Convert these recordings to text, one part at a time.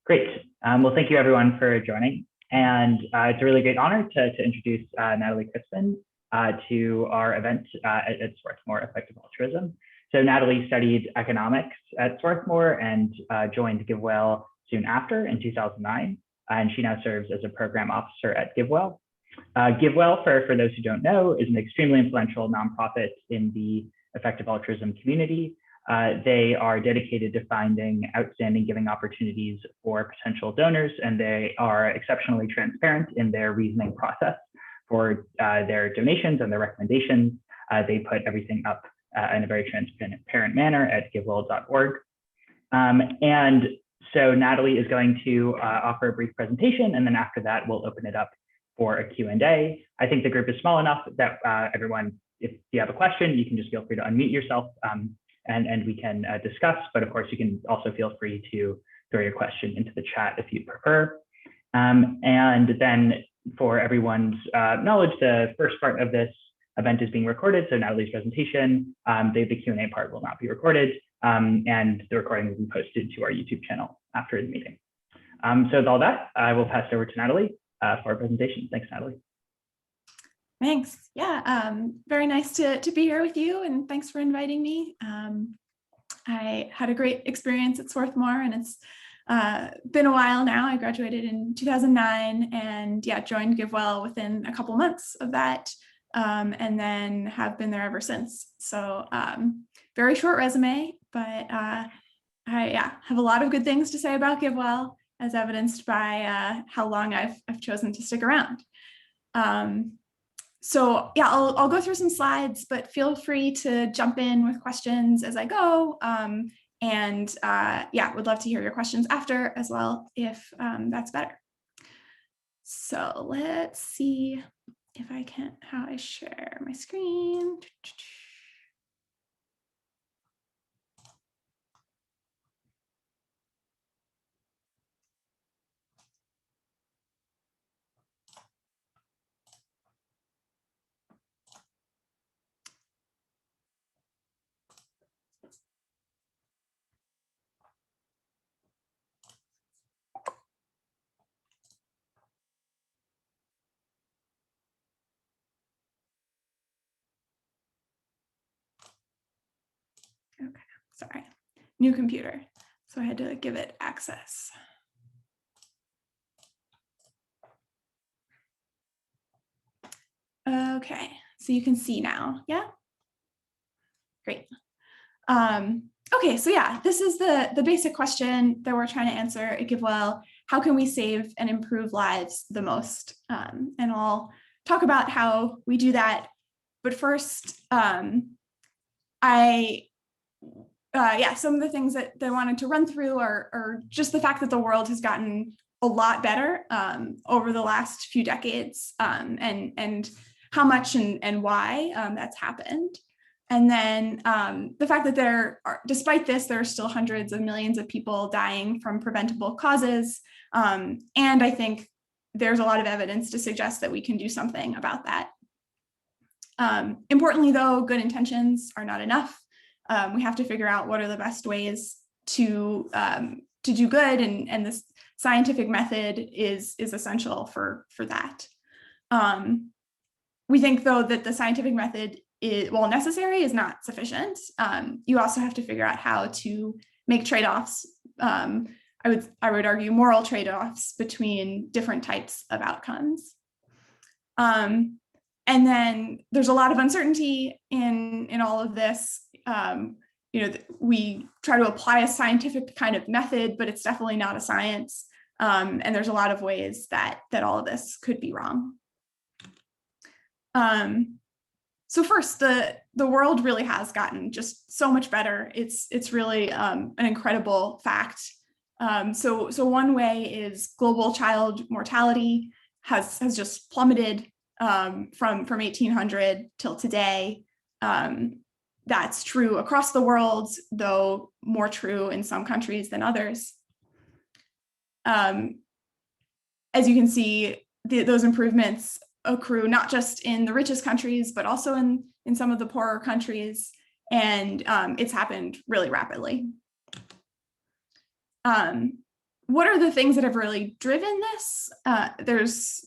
Great. Well, thank you everyone for joining. And it's a really great honor to introduce Natalie Crispin to our event at Swarthmore Effective Altruism. So Natalie studied economics at Swarthmore and joined GiveWell soon after in 2009. And she now serves as a program officer at GiveWell. GiveWell, for those who don't know, is an extremely influential nonprofit in the effective altruism community. They are dedicated to finding outstanding giving opportunities for potential donors, and they are exceptionally transparent in their reasoning process for their donations and their recommendations. They put everything up in a very transparent manner at givewell.org. And so Natalie is going to offer a brief presentation, and then after that, we'll open it up for a Q&A. I think the group is small enough that everyone, if you have a question, you can just feel free to unmute yourself and we can discuss, but of course you can also feel free to throw your question into the chat if you prefer. And then for everyone's knowledge, the first part of this event is being recorded, so Natalie's presentation, the Q&A part will not be recorded, and the recording will be posted to our YouTube channel after the meeting. So with all that, I will pass it over to Natalie for our presentation. Thanks, Natalie. Thanks. Yeah, very nice to be here with you, and thanks for inviting me. I had a great experience at Swarthmore, and it's been a while now. I graduated in 2009 and yeah, joined GiveWell within a couple months of that, and then have been there ever since. So very short resume, but I have a lot of good things to say about GiveWell, as evidenced by how long I've chosen to stick around. So yeah, I'll go through some slides, but feel free to jump in with questions as I go. Yeah, would love to hear your questions after as well, if that's better. So let's see if I can, how I share my screen. Okay, sorry, new computer. So I had to give it access. Okay, so you can see now, yeah? Great. Okay, so yeah, this is the basic question that we're trying to answer at GiveWell. How can we save and improve lives the most? And I'll talk about how we do that. But first, some of the things that I wanted to run through are just the fact that the world has gotten a lot better over the last few decades, and how much and why that's happened. And then the fact that despite this, there are still hundreds of millions of people dying from preventable causes. And I think there's a lot of evidence to suggest that we can do something about that. Importantly, though, good intentions are not enough. We have to figure out what are the best ways to do good, and this scientific method is essential for that. We think, though, that the scientific method, while necessary, is not sufficient. You also have to figure out how to make trade-offs. I would argue moral trade-offs between different types of outcomes. And then there's a lot of uncertainty in all of this. We try to apply a scientific kind of method, but it's definitely not a science. And there's a lot of ways that all of this could be wrong. So first, the world really has gotten just so much better. It's really an incredible fact. So one way is global child mortality has just plummeted from 1800 till today. That's true across the world, though more true in some countries than others. As you can see, those improvements accrue not just in the richest countries, but also in some of the poorer countries, and it's happened really rapidly. what are the things that have really driven this? There's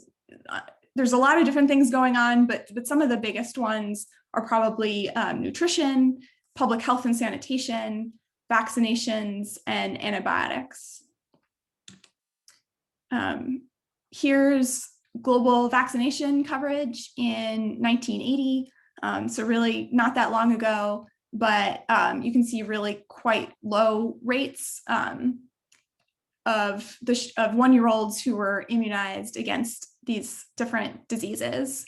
a lot of different things going on, but some of the biggest ones are probably nutrition, public health and sanitation, vaccinations, and antibiotics. Here's global vaccination coverage in 1980. So really not that long ago, but you can see really quite low rates of 1-year-olds who were immunized against these different diseases.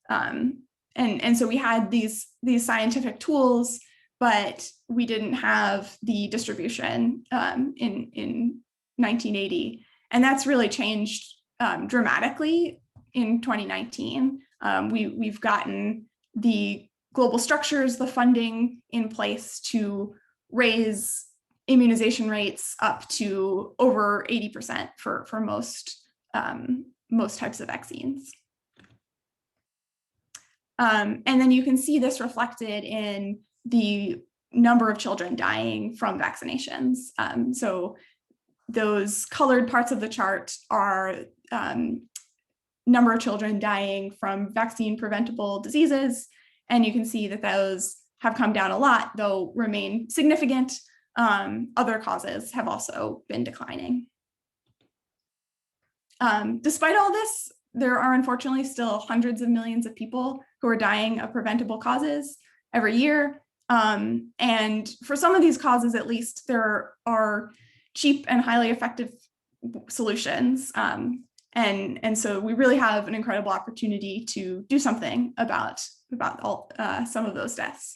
And so we had these scientific tools, but we didn't have the distribution in 1980. And that's really changed dramatically in 2019. We've gotten the global structures, the funding in place to raise immunization rates up to over 80% for most types of vaccines. And then you can see this reflected in the number of children dying from vaccinations. So those colored parts of the chart are number of children dying from vaccine preventable diseases. And you can see that those have come down a lot, though remain significant. Other causes have also been declining. Despite all this, there are unfortunately still hundreds of millions of people who are dying of preventable causes every year. And for some of these causes, at least, there are cheap and highly effective solutions. And so we really have an incredible opportunity to do something about some of those deaths.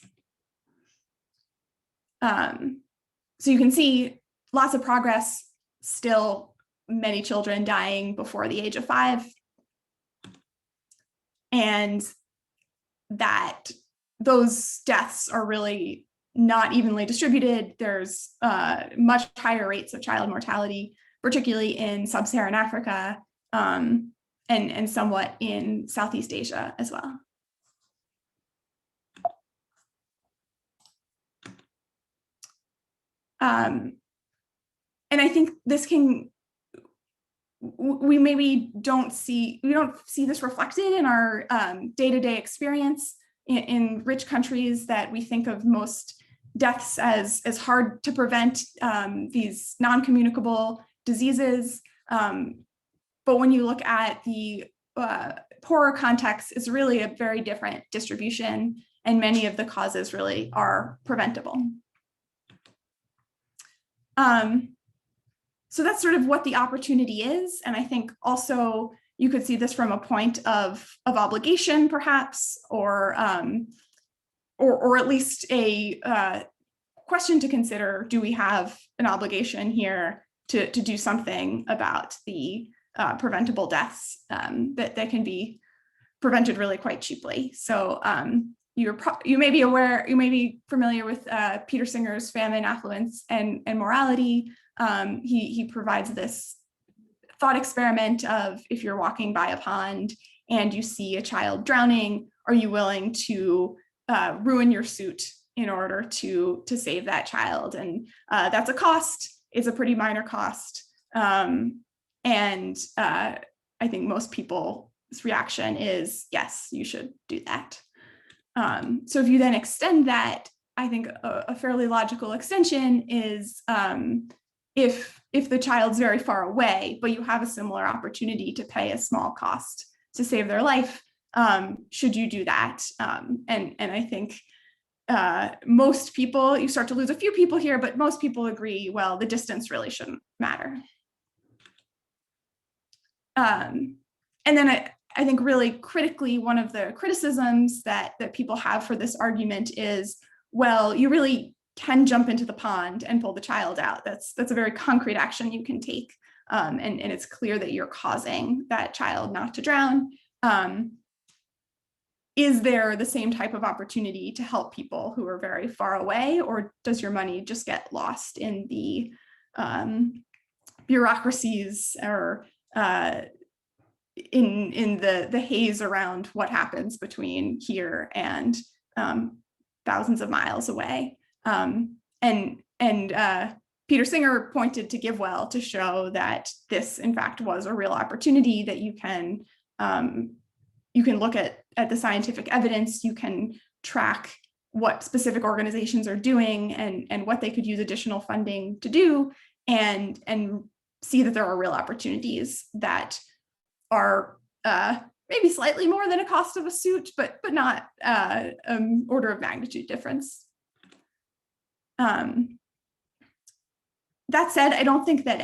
So you can see lots of progress, still many children dying before the age of 5. And that those deaths are really not evenly distributed. There's much higher rates of child mortality, particularly in sub-Saharan Africa, and somewhat in Southeast Asia as well. And I think this we don't see this reflected in our day-to-day experience in rich countries that we think of most deaths as hard to prevent, these non-communicable diseases. But when you look at the poorer context, it's really a very different distribution, and many of the causes really are preventable. So that's sort of what the opportunity is. And I think also you could see this from a point of obligation, perhaps, or at least a question to consider: do we have an obligation here to do something about the preventable deaths that can be prevented really quite cheaply? So you may be familiar with Peter Singer's Famine, Affluence, and Morality. He provides this thought experiment of, if you're walking by a pond and you see a child drowning, are you willing to ruin your suit in order to save that child? And that's a cost. It's a pretty minor cost. And I think most people's reaction is, yes, you should do that. So if you then extend that, I think a fairly logical extension is if the child's very far away, but you have a similar opportunity to pay a small cost to save their life, should you do that? And I think most people, you start to lose a few people here, but most people agree, well, the distance really shouldn't matter. And then I think really critically, one of the criticisms that people have for this argument is, well, you really can jump into the pond and pull the child out. That's a very concrete action you can take. And it's clear that you're causing that child not to drown. Is there the same type of opportunity to help people who are very far away, or does your money just get lost in the bureaucracies or in the haze around what happens between here and thousands of miles away? And Peter Singer pointed to GiveWell to show that this, in fact, was a real opportunity, that you can look at the scientific evidence, you can track what specific organizations are doing and what they could use additional funding to do, and see that there are real opportunities that are maybe slightly more than a cost of a suit, but not order of magnitude difference. That said, I don't think that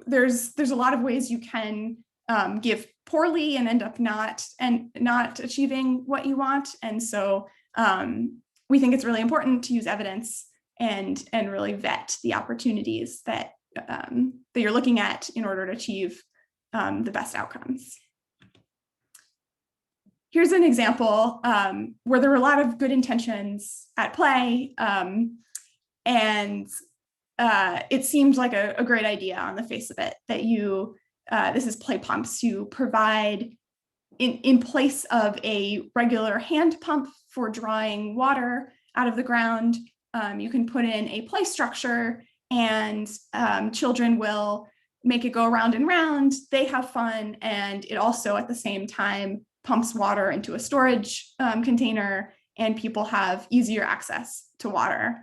there's a lot of ways you can give poorly and end up not achieving what you want. And so we think it's really important to use evidence and really vet the opportunities that you're looking at in order to achieve the best outcomes. Here's an example where there were a lot of good intentions at play, and it seemed like a great idea on the face of it that this is play pumps. You provide, in place of a regular hand pump for drawing water out of the ground, you can put in a play structure, and children will make it go round and round. They have fun, and it also at the same time pumps water into a storage container, and people have easier access to water.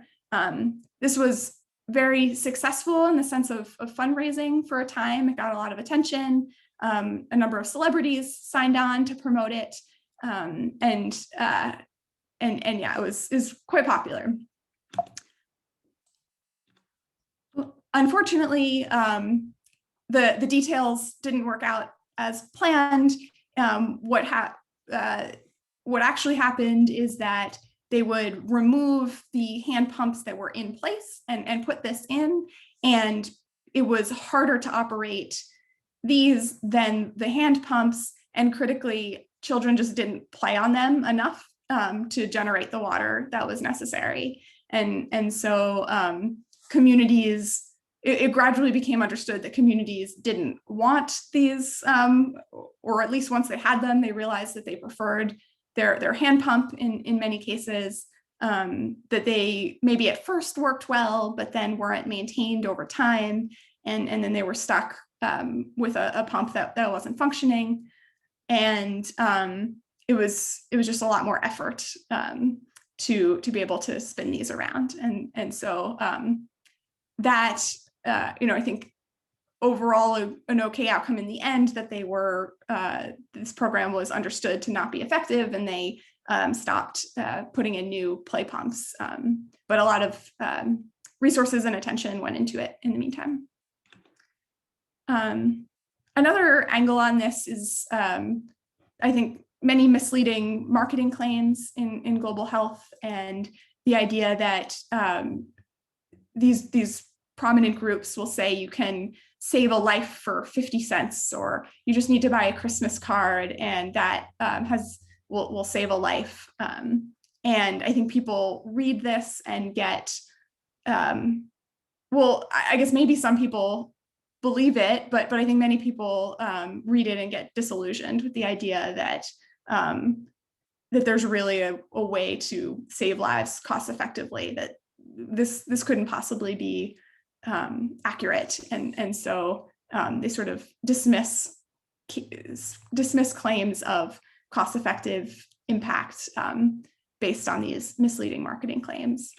This was very successful in the sense of fundraising for a time. It got a lot of attention. A number of celebrities signed on to promote it, and yeah, it was quite popular. Unfortunately, the details didn't work out as planned. What actually happened is that they would remove the hand pumps that were in place and put this in, and it was harder to operate these than the hand pumps, and critically, children just didn't play on them enough to generate the water that was necessary. And so communities, it gradually became understood that communities didn't want these, or at least once they had them, they realized that they preferred their hand pump in many cases, that they maybe at first worked well, but then weren't maintained over time. And then they were stuck with a pump that wasn't functioning. And it was just a lot more effort to be able to spin these around. And so that, I think overall an okay outcome in the end, that they were, this program was understood to not be effective, and they stopped putting in new play pumps. But a lot of resources and attention went into it in the meantime. Another angle on this is, I think, many misleading marketing claims in global health, and the idea that these prominent groups will say you can save a life for 50 cents, or you just need to buy a Christmas card, and that will save a life. And I think people read this and get, well, I guess maybe some people believe it, but I think many people read it and get disillusioned with the idea that that there's really a way to save lives cost effectively, that this couldn't possibly be accurate, and so they sort of dismiss claims of cost-effective impact based on these misleading marketing claims.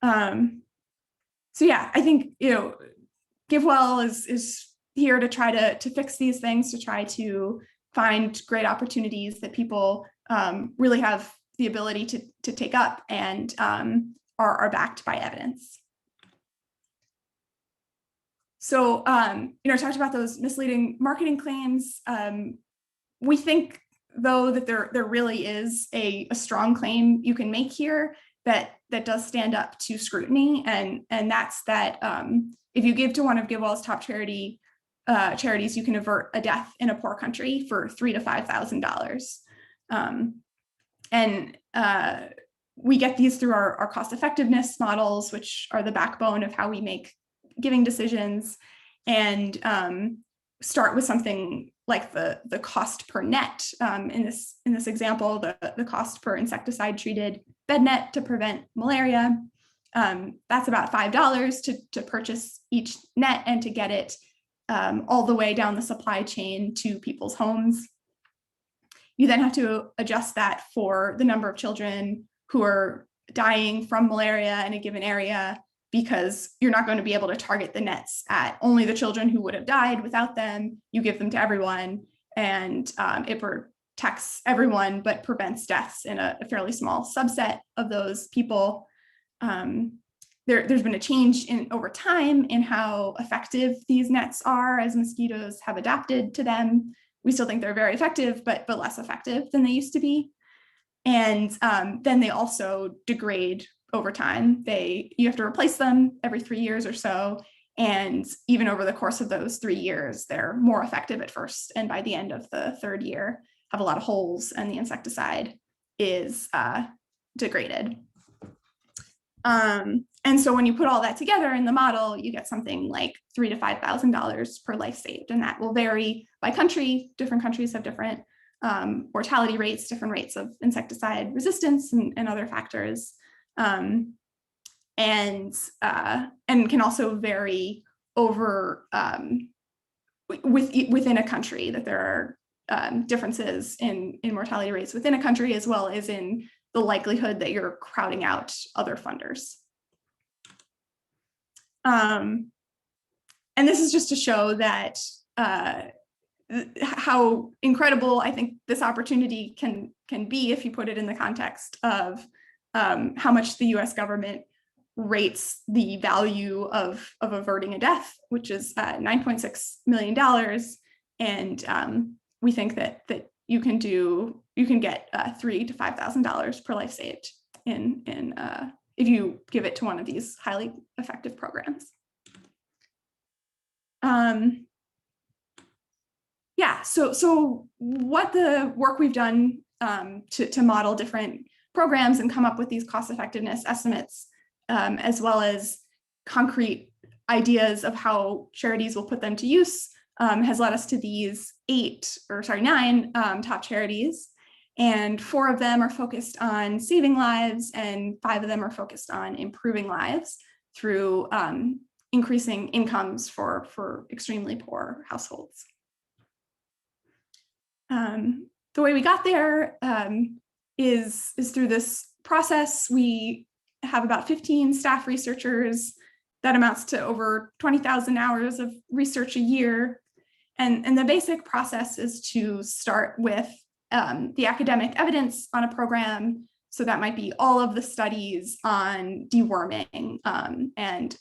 So yeah, I think GiveWell is here to try to fix these things, to try to find great opportunities that people really have the ability to take up and are backed by evidence. So, I talked about those misleading marketing claims. We think, though, that there really is a strong claim you can make here that does stand up to scrutiny, and that's that if you give to one of GiveWell's top charities, you can avert a death in a poor country for $3,000 to $5,000. And we get these through our cost effectiveness models, which are the backbone of how we make giving decisions, and start with something like the cost per net. In this example, the cost per insecticide treated bed net to prevent malaria. That's about $5 to purchase each net and to get it all the way down the supply chain to people's homes. You then have to adjust that for the number of children who are dying from malaria in a given area, because you're not going to be able to target the nets at only the children who would have died without them. You give them to everyone, and it protects everyone, but prevents deaths in a fairly small subset of those people. There's been a change over time in how effective these nets are as mosquitoes have adapted to them. We still think they're very effective, but less effective than they used to be. And then they also degrade over time. You have to replace them every 3 years or so. And even over the course of those 3 years, they're more effective at first. And by the end of the 3rd year, have a lot of holes, and the insecticide is degraded. And so when you put all that together in the model, you get something like $3,000 to $5,000 per life saved. And that will vary by country. Different countries have different mortality rates, different rates of insecticide resistance, and other factors. And can also vary over within a country, that there are differences in mortality rates within a country, as well as in the likelihood that you're crowding out other funders. And this is just to show that how incredible I think this opportunity can be if you put it in the context of how much the US government rates the value of averting a death, which is $9.6 million. And we think that you can get $3,000 to $5,000 per life saved if you give it to one of these highly effective programs. So what the work we've done to model different programs and come up with these cost effectiveness estimates, as well as concrete ideas of how charities will put them to use, has led us to these 9 top charities. And 4 of them are focused on saving lives, and 5 of them are focused on improving lives through increasing incomes for extremely poor households. The way we got there is through this process. We have about 15 staff researchers. That amounts to over 20,000 hours of research a year. And the basic process is to start with the academic evidence on a program. So that might be all of the studies on deworming, and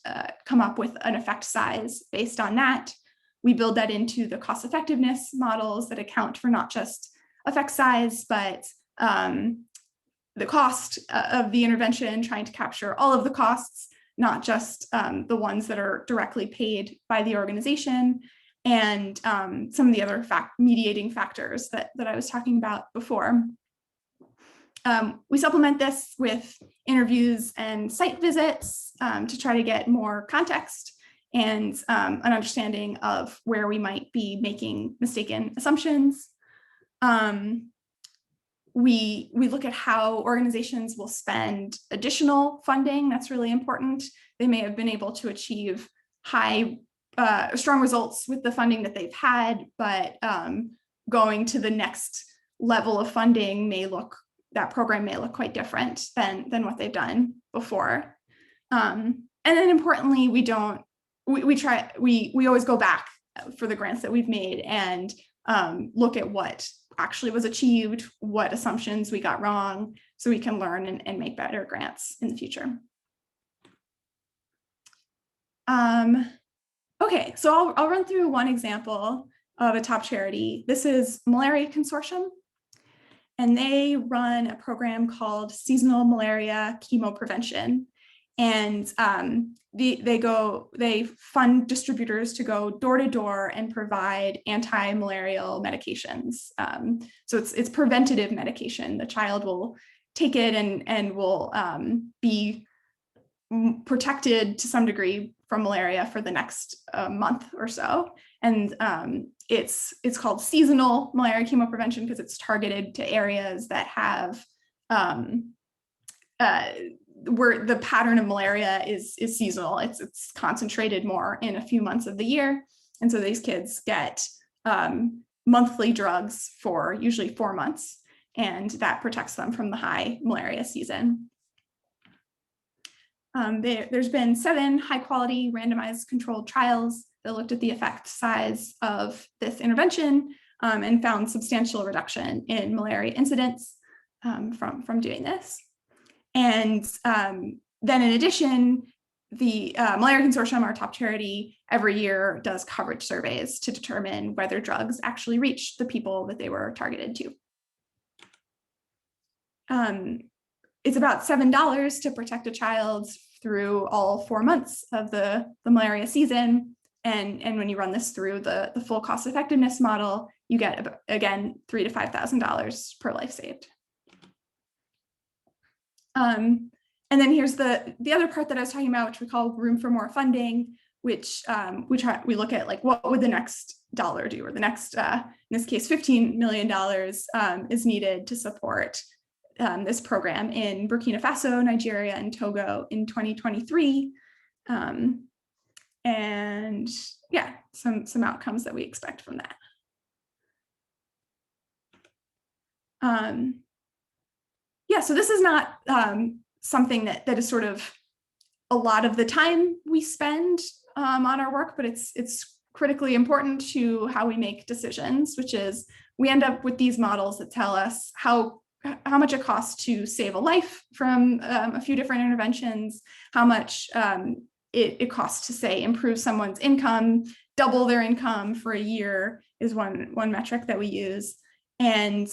come up with an effect size based on that. We build that into the cost effectiveness models that account for not just effect size, but the cost of the intervention, trying to capture all of the costs, not just the ones that are directly paid by the organization, and some of the other mediating factors that I was talking about before. We supplement this with interviews and site visits to try to get more context and an understanding of where we might be making mistaken assumptions. We look at how organizations will spend additional funding. That's really important. They may have been able to achieve strong results with the funding that they've had, but going to the next level of funding that program may look quite different than what they've done before. And then importantly, we always go back for the grants that we've made and look at what actually was achieved, what assumptions we got wrong, so we can learn and make better grants in the future. Okay, so I'll run through one example of a top charity. This is Malaria Consortium, and they run a program called Seasonal Malaria Chemoprevention. And they fund distributors to go door to door and provide anti-malarial medications. So it's preventative medication. The child will take it and will be protected to some degree from malaria for the next month or so. And it's called seasonal malaria chemoprevention because it's targeted to areas that have where the pattern of malaria is seasonal. It's concentrated more in a few months of the year. And so these kids get monthly drugs for usually 4 months, and that protects them from the high malaria season. There's been 7 high-quality randomized controlled trials that looked at the effect size of this intervention and found substantial reduction in malaria incidence from doing this. And then in addition, the Malaria Consortium, our top charity, every year does coverage surveys to determine whether drugs actually reach the people that they were targeted to. It's about $7 to protect a child through all 4 months of the malaria season. And when you run this through the full cost effectiveness model, you get, again, $3,000 to $5,000 per life saved. And then here's the other part that I was talking about, which we call room for more funding, which we look at, like, what would the next dollar do, or the next, in this case, $15 million is needed to support this program in Burkina Faso, Nigeria, and Togo in 2023. And yeah, some outcomes that we expect from that. Yeah, so this is not something that is sort of a lot of the time we spend on our work, but it's critically important to how we make decisions, which is we end up with these models that tell us how much it costs to save a life from a few different interventions, how much it costs to, say, improve someone's income, double their income for a year is one metric that we use. And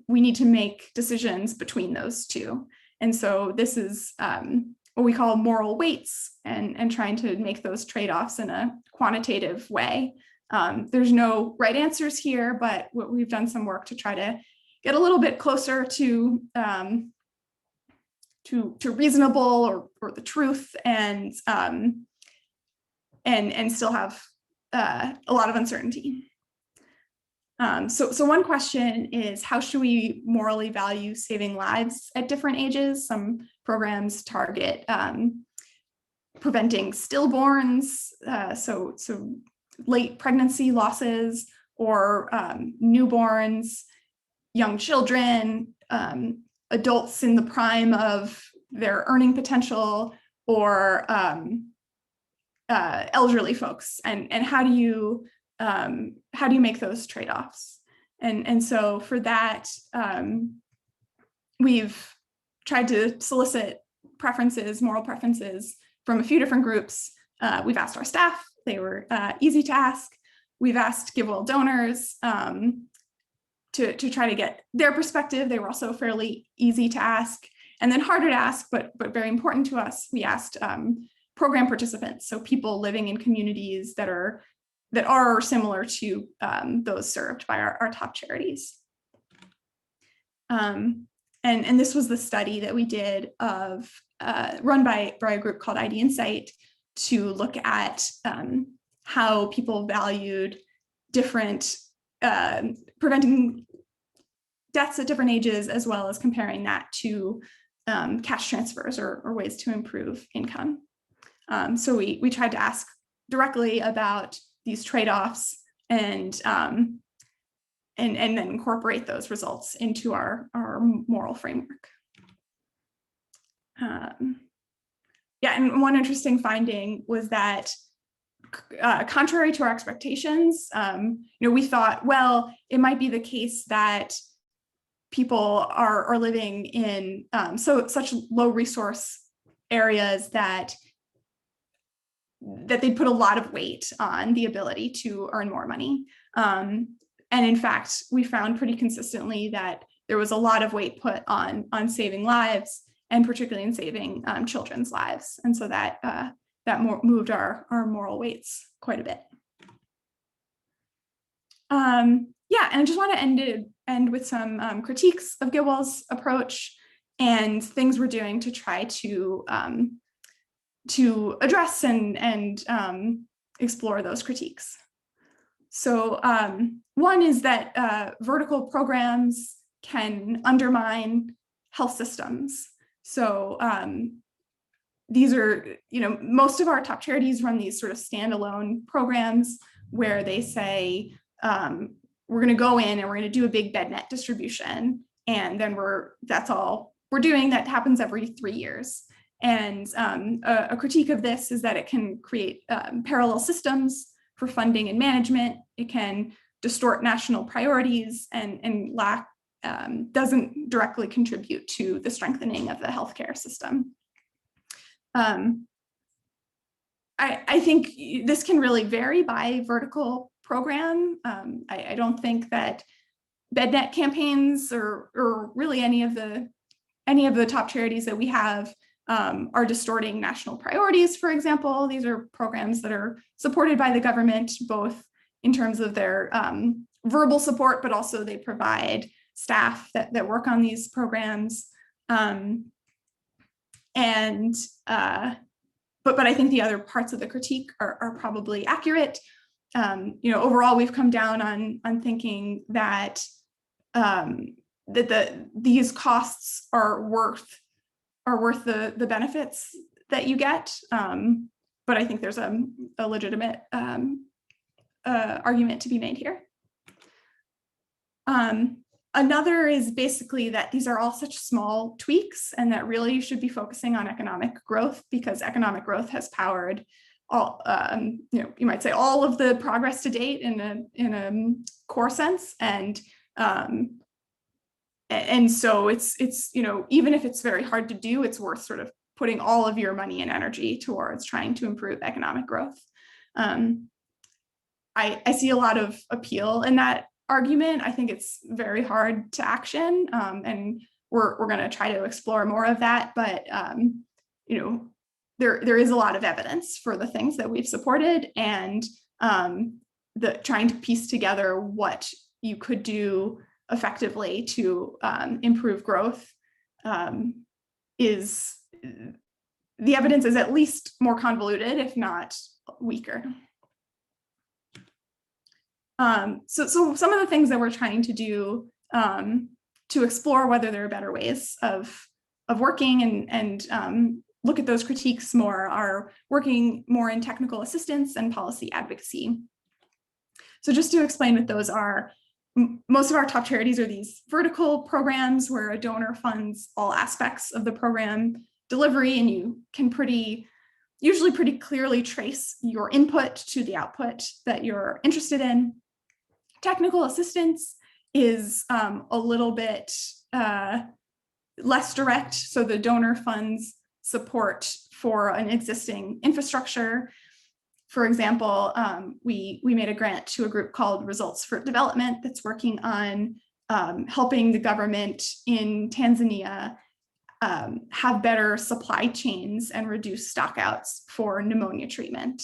we need to make decisions between those two. And so this is what we call moral weights, and trying to make those trade-offs in a quantitative way. There's no right answers here, but we've done some work to try to get a little bit closer to reasonable or the truth, and still have a lot of uncertainty. So one question is, how should we morally value saving lives at different ages? Some programs target preventing stillborns, so late pregnancy losses, or newborns, young children, adults in the prime of their earning potential, or elderly folks, and how do you make those trade-offs? And so for that, we've tried to solicit preferences, moral preferences, from a few different groups. We've asked our staff; they were easy to ask. We've asked GiveWell donors to try to get their perspective. They were also fairly easy to ask. And then harder to ask, but very important to us, we asked program participants, so people living in communities that are similar to those served by our top charities. And this was the study that we did of run by a group called ID Insight, to look at how people valued different preventing deaths at different ages, as well as comparing that to cash transfers or ways to improve income. So we tried to ask directly about these trade-offs, and then incorporate those results into our moral framework. Yeah, and one interesting finding was that, contrary to our expectations, we thought, well, it might be the case that people are living in such low resource areas that they'd put a lot of weight on the ability to earn more money. And in fact, we found pretty consistently that there was a lot of weight put on saving lives, and particularly in saving children's lives. And so that moved our moral weights quite a bit. Yeah, and I just want to end with some critiques of GiveWell's approach and things we're doing to try to address and explore those critiques. So one is that vertical programs can undermine health systems. So these are, most of our top charities run these sort of standalone programs where they say, we're going to go in and we're going to do a big bed net distribution. And then that's all we're doing. That happens every 3 years. And a critique of this is that it can create parallel systems for funding and management. It can distort national priorities and doesn't directly contribute to the strengthening of the healthcare system. I think this can really vary by vertical program. I don't think that BedNet campaigns or really any of the top charities that we have are distorting national priorities, for example. These are programs that are supported by the government, both in terms of their verbal support, but also they provide staff that work on these programs. But I think the other parts of the critique are probably accurate. Overall, we've come down on thinking that these costs are worth the benefits that you get. But I think there's a legitimate argument to be made here. Another is basically that these are all such small tweaks and that really you should be focusing on economic growth, because economic growth has powered all, you might say all of the progress to date in a core sense. And so it's even if it's very hard to do, it's worth sort of putting all of your money and energy towards trying to improve economic growth. I see a lot of appeal in that argument. I think it's very hard to action, and we're going to try to explore more of that. But there is a lot of evidence for the things that we've supported, and trying to piece together what you could do effectively to improve growth is the evidence is at least more convoluted, if not weaker. So some of the things that we're trying to do to explore whether there are better ways of working and look at those critiques more are working more in technical assistance and policy advocacy. So just to explain what those are, most of our top charities are these vertical programs where a donor funds all aspects of the program delivery, and you can usually pretty clearly trace your input to the output that you're interested in. Technical assistance is a little bit less direct. So the donor funds support for an existing infrastructure. For example, we made a grant to a group called Results for Development that's working on helping the government in Tanzania have better supply chains and reduce stockouts for pneumonia treatment.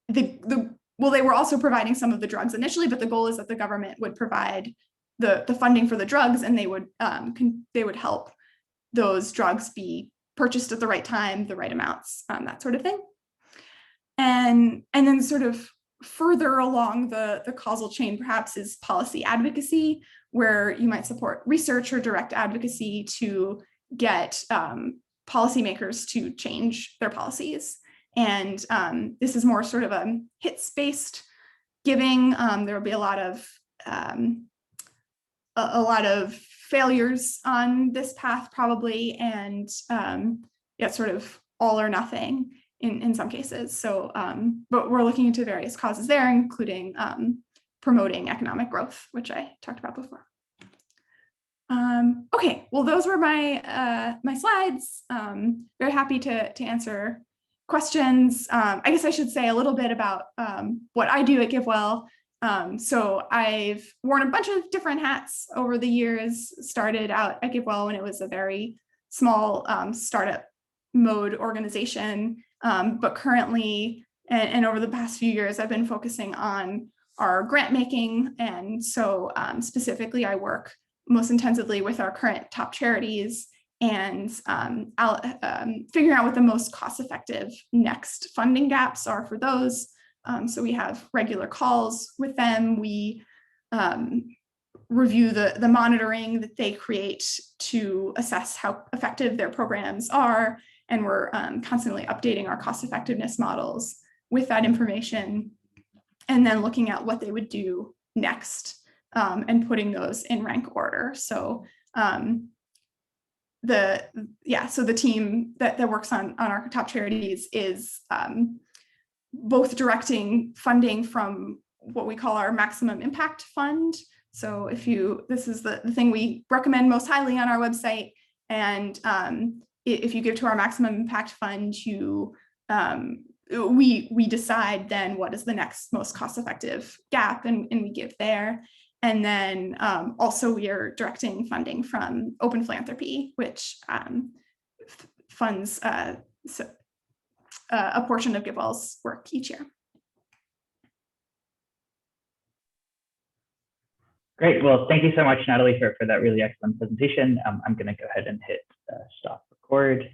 They were also providing some of the drugs initially, but the goal is that the government would provide the funding for the drugs, and they would help those drugs be purchased at the right time, the right amounts, that sort of thing. And then sort of further along the causal chain perhaps is policy advocacy, where you might support research or direct advocacy to get policymakers to change their policies. And this is more sort of a hits-based giving. There will be a lot of failures on this path probably, and sort of all or nothing in some cases. So, but we're looking into various causes there, including promoting economic growth, which I talked about before. Okay, well, those were my slides. Very happy to answer questions. I guess I should say a little bit about what I do at GiveWell. So I've worn a bunch of different hats over the years, started out at GiveWell when it was a very small startup mode organization, but currently, and over the past few years, I've been focusing on our grant making. And so specifically, I work most intensively with our current top charities and figuring out what the most cost-effective next funding gaps are for those. So we have regular calls with them. We review the monitoring that they create to assess how effective their programs are. And we're constantly updating our cost effectiveness models with that information, and then looking at what they would do next and putting those in rank order. So the team that works on our top charities is both directing funding from what we call our maximum impact fund. So this is the thing we recommend most highly on our website. And if you give to our maximum impact fund, we decide then what is the next most cost-effective gap, and we give there. And then also we are directing funding from Open Philanthropy, which funds a portion of GiveWell's work each year. Great. Well, thank you so much, Natalie, for that really excellent presentation. I'm going to go ahead and hit stop record.